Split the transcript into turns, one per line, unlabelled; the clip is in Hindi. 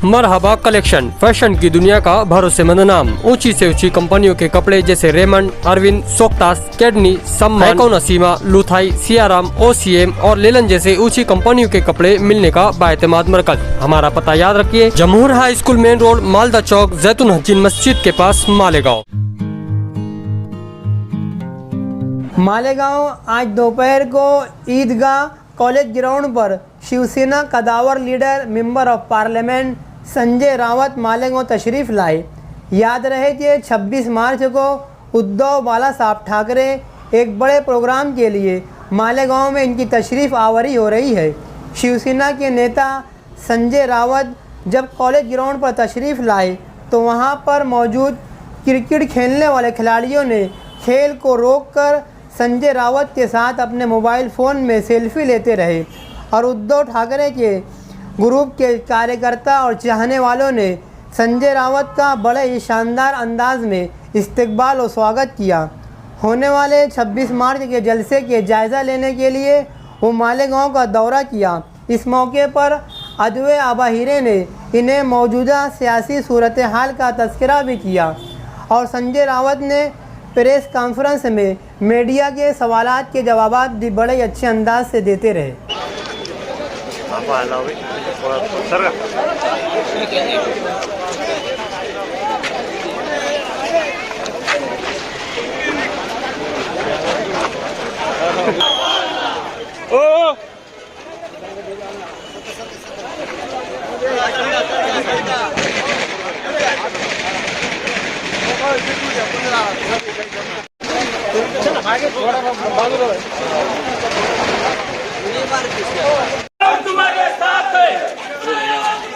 मरहबा कलेक्शन फैशन की दुनिया का भरोसेमंद नाम। ऊंची से ऊंची कंपनियों के कपड़े जैसे रेमंड, अरविंद, सोक्टास, कैडनी, सम्मान, नसीमा, लुथाई, सियाराम, ओसीएम और लेलन जैसे ऊंची कंपनियों के कपड़े मिलने का बाएतमाद मरकज। हमारा पता याद रखिए, Jamhoor high school main road, Malda Chowk, जैतून हजीन मस्जिद के पास, मालेगांव।
मालेगांव आज दोपहर को ईदगाह कॉलेज ग्राउंड पर शिवसेना कदावर leader member of parliament Sanjay Raut Malegaon तशरीफ़ लाए। याद रहे कि 26 मार्च को उद्धव बाला साहब ठाकरे एक बड़े प्रोग्राम के लिए मालेगांव में इनकी तशरीफ़ आवरी हो रही है। शिवसेना के नेता संजय रावत जब कॉलेज ग्राउंड पर तशरीफ़ लाए तो वहां पर मौजूद क्रिकेट खेलने वाले खिलाड़ियों ने खेल को रोककर संजय रावत के साथ अपने मोबाइल फ़ोन में सेल्फी लेते रहे और उद्धव ठाकरे के ग्रुप के कार्यकर्ता और चाहने वालों ने संजय रावत का बड़े ही शानदार अंदाज में इस्तकबाल और स्वागत किया। होने वाले 26 मार्च के जलसे के जायज़ा लेने के लिए वो मालेगांव का दौरा किया। इस मौके पर अदवे आबाहिरे ने इन्हें मौजूदा सियासी सूरत हाल का तज़किरा भी किया और संजय रावत ने प्रेस कॉन्फ्रेंस में मीडिया के सवालात के जवाबात भी बड़े अच्छे अंदाज से देते रहे।
तुम्हारे साथ है।